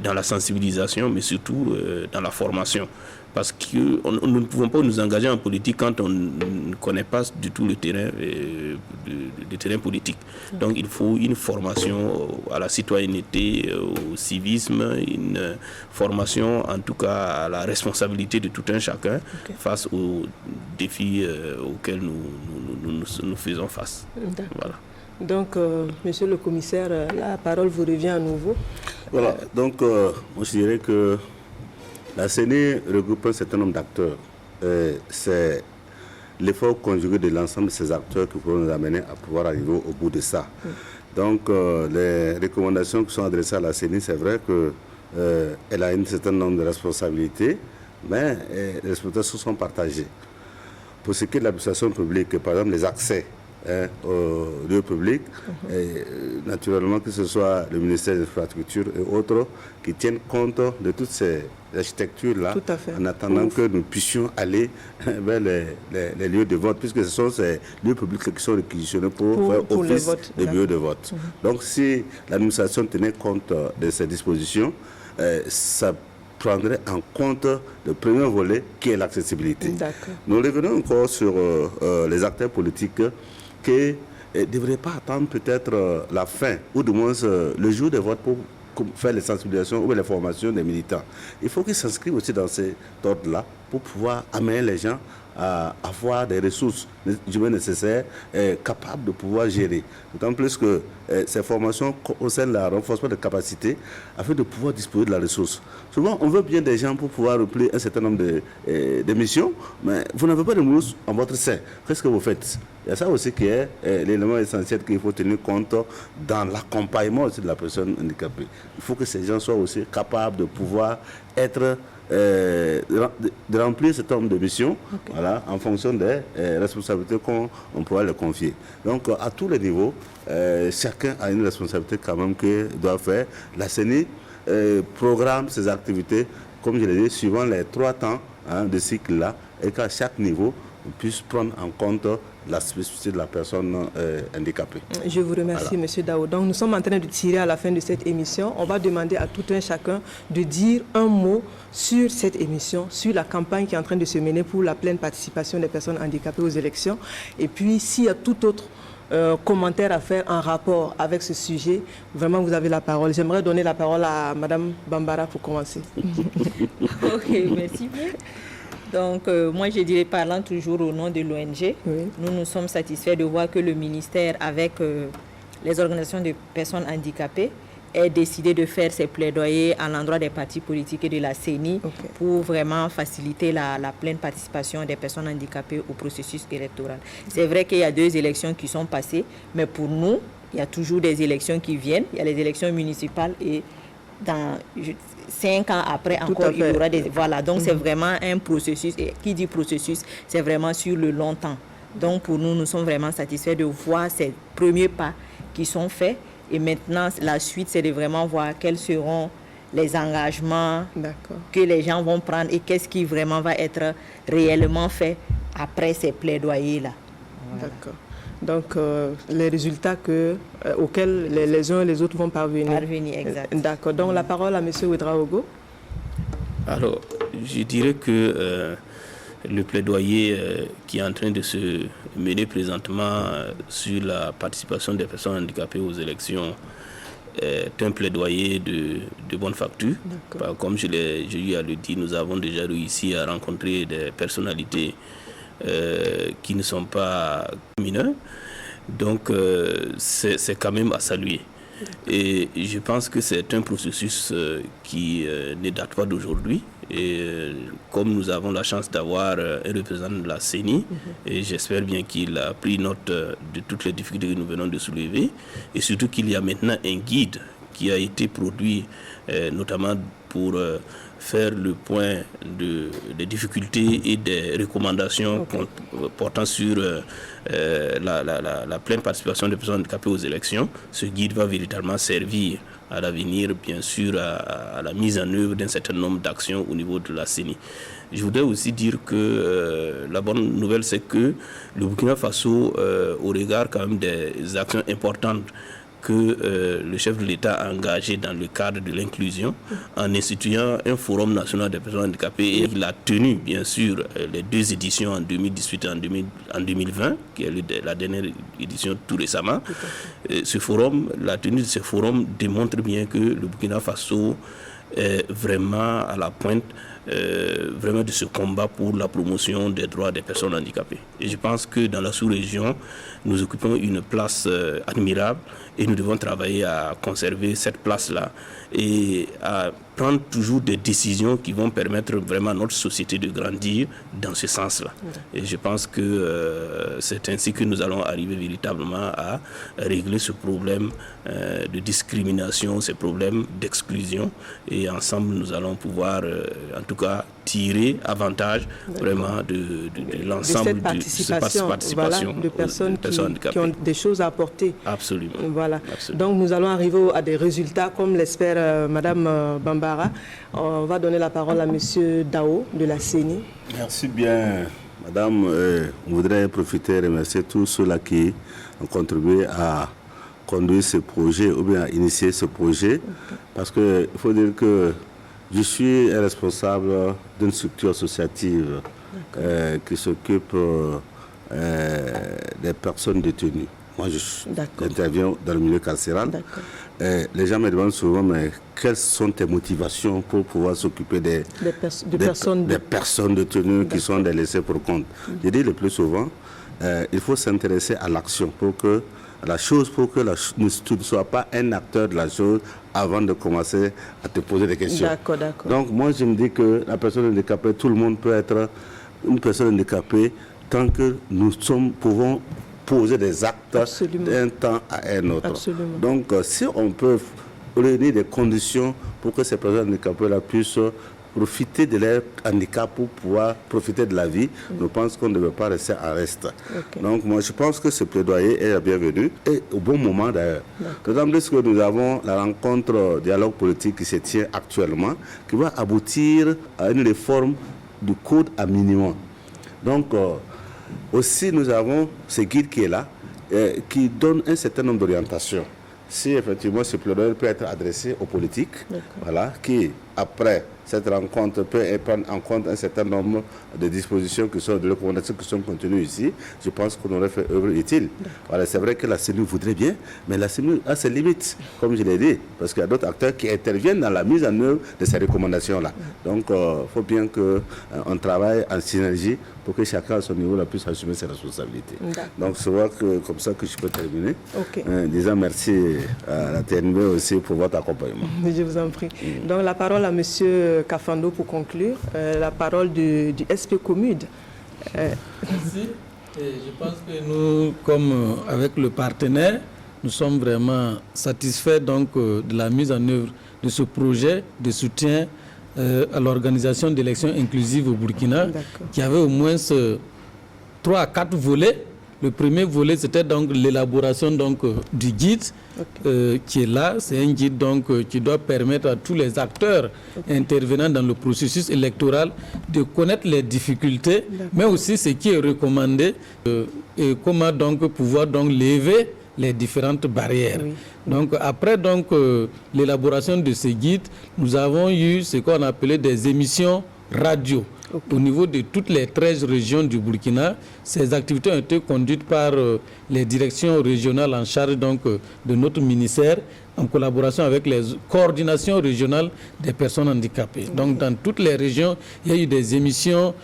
dans la sensibilisation, mais surtout dans la formation. Parce que nous ne pouvons pas nous engager en politique quand on ne connaît pas du tout le terrain politique. Donc il faut une formation à la citoyenneté, au civisme, une formation en tout cas à la responsabilité de tout un chacun face aux défis auxquels nous faisons face. Voilà. Donc, monsieur le commissaire, la parole vous revient à nouveau. Voilà, donc moi je dirais que la CENI regroupe un certain nombre d'acteurs. C'est l'effort conjugué de l'ensemble de ces acteurs qui pourront nous amener à pouvoir arriver au bout de ça. Donc, les recommandations qui sont adressées à la CENI, c'est vrai qu'elle a un certain nombre de responsabilités, mais les responsabilités sont partagées. Pour ce qui est de l'administration publique, par exemple, les accès aux lieux publics, et naturellement que ce soit le ministère des Infrastructures et autres qui tiennent compte de toutes ces architectures-là, en attendant que nous puissions aller vers les lieux de vote, puisque ce sont ces lieux publics qui sont réquisitionnés pour faire office de lieux de vote. Donc si l'administration tenait compte de ces dispositions, ça prendrait en compte le premier volet qui est l'accessibilité. Nous revenons encore sur les acteurs politiques qui ne devraient pas attendre peut-être la fin ou du moins le jour de vote pour faire les sensibilisations ou les formations des militants. Il faut qu'ils s'inscrivent aussi dans cet ordre-là pour pouvoir amener les gens à avoir des ressources nécessaires capables de pouvoir gérer. D'autant plus que ces formations concernent le renforcement de capacités afin de pouvoir disposer de la ressource. Souvent, on veut bien des gens pour pouvoir remplir un certain nombre de missions, mais vous n'avez pas de ressources en votre sein. Qu'est-ce que vous faites? Il y a ça aussi qui est l'élément essentiel qu'il faut tenir compte dans l'accompagnement aussi de la personne handicapée. Il faut que ces gens soient aussi capables de pouvoir être de remplir ce nombre de missions, voilà, en fonction des responsabilités qu'on pourra leur confier. Donc, à tous les niveaux, chacun a une responsabilité quand même qu'il doit faire. La CENI programme ses activités, comme je l'ai dit, suivant les 3 temps de cycle-là, et qu'à chaque niveau, on puisse prendre en compte la spécificité de la personne handicapée. Je vous remercie, voilà. M. Dao. Donc, nous sommes en train de tirer à la fin de cette émission. On va demander à tout un chacun de dire un mot sur cette émission, sur la campagne qui est en train de se mener pour la pleine participation des personnes handicapées aux élections. Et puis, s'il y a tout autre commentaire à faire en rapport avec ce sujet, vraiment, vous avez la parole. J'aimerais donner la parole à Mme Bambara pour commencer. Ok, merci bien. Donc, moi, je dirais, parlant toujours au nom de l'ONG, nous sommes satisfaits de voir que le ministère, avec les organisations de personnes handicapées, ait décidé de faire ses plaidoyers à l'endroit des partis politiques et de la CENI pour vraiment faciliter la pleine participation des personnes handicapées au processus électoral. C'est vrai qu'il y a 2 élections qui sont passées, mais pour nous, il y a toujours des élections qui viennent. Il y a les élections municipales et dans 5 ans après, encore, il y aura des... Voilà, donc c'est vraiment un processus. Et qui dit processus, c'est vraiment sur le long temps. Donc pour nous, nous sommes vraiment satisfaits de voir ces premiers pas qui sont faits. Et maintenant, la suite, c'est de vraiment voir quels seront les engagements que les gens vont prendre et qu'est-ce qui vraiment va être réellement fait après ces plaidoyers-là. Voilà. D'accord. Donc, les résultats auxquels les uns et les autres vont parvenir. Exact. D'accord. Donc, la parole à M. Ouedraogo. Alors, je dirais que le plaidoyer qui est en train de se mener présentement sur la participation des personnes handicapées aux élections est un plaidoyer de bonne facture. Comme j'ai eu à le dire, nous avons déjà réussi à rencontrer des personnalités qui ne sont pas mineurs. Donc, c'est quand même à saluer. Et je pense que c'est un processus qui ne date pas d'aujourd'hui. Et comme nous avons la chance d'avoir un représentant de la CENI, et j'espère bien qu'il a pris note de toutes les difficultés que nous venons de soulever, et surtout qu'il y a maintenant un guide qui a été produit notamment pour faire le point des difficultés et des recommandations portant sur la pleine participation des personnes handicapées aux élections. Ce guide va véritablement servir à l'avenir, bien sûr, à la mise en œuvre d'un certain nombre d'actions au niveau de la CENI. Je voudrais aussi dire que la bonne nouvelle, c'est que le Burkina Faso, au regard quand même des actions importantes que le chef de l'État a engagé dans le cadre de l'inclusion en instituant un forum national des personnes handicapées, et il a tenu bien sûr les 2 éditions en 2018 et en 2020, qui est la dernière édition tout récemment. La tenue de ce forum démontre bien que le Burkina Faso est vraiment à la pointe vraiment de ce combat pour la promotion des droits des personnes handicapées. Et je pense que dans la sous-région, nous occupons une place admirable et nous devons travailler à conserver cette place-là et à prendre toujours des décisions qui vont permettre vraiment à notre société de grandir dans ce sens-là. Et je pense que c'est ainsi que nous allons arriver véritablement à régler ce problème de discrimination, ces problèmes d'exclusion, et ensemble nous allons pouvoir en tout cas tirer avantage vraiment de l'ensemble de cette participation de personnes qui ont des choses à apporter. Absolument. Voilà. Absolument. Donc nous allons arriver à des résultats comme l'espère Madame Bambara. On va donner la parole à Monsieur Dao de la CENI. Merci bien, Madame. On voudrait profiter et remercier tous ceux-là qui ont contribué à conduire ce projet ou bien à initier ce projet, parce qu'il faut dire que je suis responsable d'une structure associative qui s'occupe des personnes détenues. Moi, j'interviens dans le milieu carcéral. Les gens me demandent souvent, mais quelles sont tes motivations pour pouvoir s'occuper des personnes détenues qui sont des laissés pour compte. Je dis le plus souvent, il faut s'intéresser à l'action pour que tu ne sois pas un acteur de la chose avant de commencer à te poser des questions. D'accord. Donc moi je me dis que la personne handicapée, tout le monde peut être une personne handicapée tant que nous pouvons poser des actes d'un temps à un autre. Absolument. Donc si on peut réunir des conditions pour que ces personnes handicapées puissent profiter de leur handicap pour pouvoir profiter de la vie. Je pense qu'on ne devait pas rester en reste. Donc moi je pense que ce plaidoyer est bienvenu et au bon moment d'ailleurs. D'autant plus que nous avons la rencontre dialogue politique qui se tient actuellement, qui va aboutir à une réforme du code à minimum. Donc aussi nous avons ce guide qui est là, qui donne un certain nombre d'orientations. Si effectivement ce plaidoyer peut être adressé aux politiques, voilà, qui après cette rencontre peut prendre en compte un certain nombre de dispositions qui sont de recommandations qui sont contenues ici, je pense qu'on aurait fait œuvre utile. Voilà, c'est vrai que la CENU voudrait bien, mais la CENU a ses limites, comme je l'ai dit, parce qu'il y a d'autres acteurs qui interviennent dans la mise en œuvre de ces recommandations-là. Donc, il faut bien qu'on travaille en synergie pour que chacun à son niveau puisse assumer ses responsabilités. Donc, c'est vrai que comme ça que je peux terminer. Disant merci à la TNB aussi pour votre accompagnement. Je vous en prie. Donc, la parole à M. Kafando pour conclure. La parole du SP Commude. Merci. Et je pense que nous, comme avec le partenaire, nous sommes vraiment satisfaits donc, de la mise en œuvre de ce projet de soutien à l'organisation d'élections inclusives au Burkina, qui avait au moins 3 à 4 volets. Le premier volet, c'était donc l'élaboration du guide qui est là. C'est un guide donc, qui doit permettre à tous les acteurs intervenant dans le processus électoral de connaître les difficultés, mais aussi ce qui est recommandé et comment donc, pouvoir donc, lever les différentes barrières. Donc après l'élaboration de ce guide, nous avons eu ce qu'on appelait des émissions radio. Au niveau de toutes les 13 régions du Burkina, ces activités ont été conduites par les directions régionales en charge donc, de notre ministère, en collaboration avec les coordinations régionales des personnes handicapées. Donc dans toutes les régions, il y a eu des émissions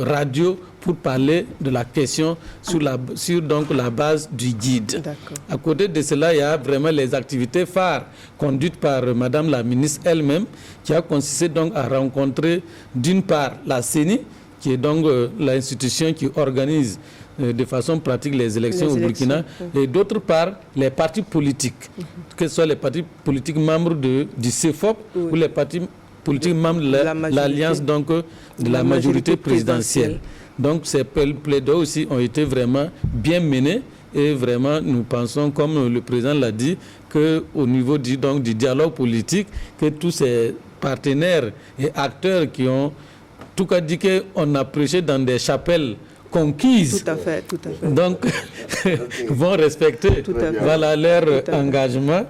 radio pour parler de la question sur la base du guide. À côté de cela, il y a vraiment les activités phares conduites par Madame la ministre elle-même, qui a consisté donc à rencontrer d'une part la CENI, qui est donc l'institution qui organise de façon pratique les élections au Burkina, et d'autre part les partis politiques, que ce soit les partis politiques membres du CEFOP ou les partis politiques membres de l'alliance de la majorité présidentielle. Donc ces plaidoyers aussi ont été vraiment bien menés et vraiment nous pensons, comme le président l'a dit, qu'au niveau du dialogue politique, que tous ces partenaires et acteurs qui ont tout cas dit qu'on a prêché dans des chapelles conquises, tout à fait. donc vont respecter leur engagement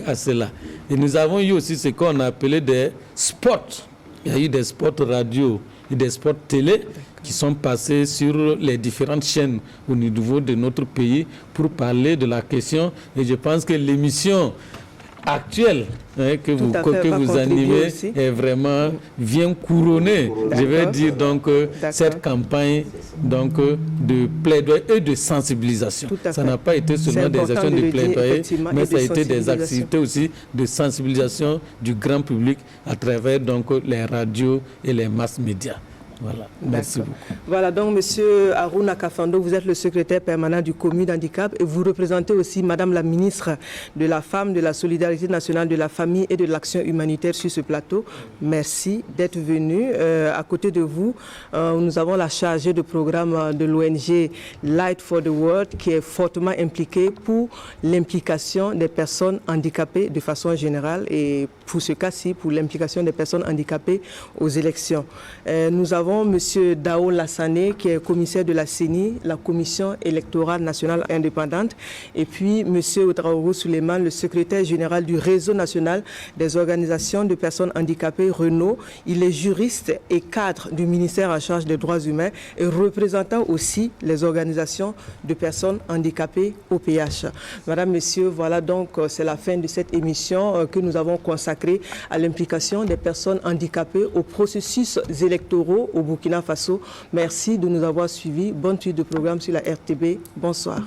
à cela. Et nous avons eu aussi ce qu'on a appelé des spots. Il y a eu des spots radio et des spots télé qui sont passés sur les différentes chaînes au niveau de notre pays pour parler de la question. Et je pense que l'émission actuelle que vous animez est vraiment vient couronner, je vais dire cette campagne de plaidoyer et de sensibilisation. Ça n'a pas été seulement des actions de plaidoyer, mais ça a été des activités aussi de sensibilisation du grand public à travers les radios et les masses médias. Voilà, merci beaucoup. Voilà, donc Monsieur Harouna Kafando, vous êtes le secrétaire permanent du Commude Handicap et vous représentez aussi Madame la ministre de la Femme, de la Solidarité nationale, de la Famille et de l'Action humanitaire sur ce plateau. Merci d'être venu. À côté de vous, nous avons la chargée de programme de l'ONG Light for the World qui est fortement impliquée pour l'implication des personnes handicapées de façon générale et pour ce cas-ci, pour l'implication des personnes handicapées aux élections. Nous avons M. Dao Lassané, qui est commissaire de la CENI, la Commission électorale nationale indépendante, et puis M. Outraourou Suleiman, le secrétaire général du réseau national des organisations de personnes handicapées, RENO. Il est juriste et cadre du ministère en charge des droits humains et représentant aussi les organisations de personnes handicapées au PH. Madame, Messieurs, voilà donc c'est la fin de cette émission que nous avons consacrée à l'implication des personnes handicapées au processus électoraux au Burkina Faso. Merci de nous avoir suivis. Bonne suite de programme sur la RTB. Bonsoir.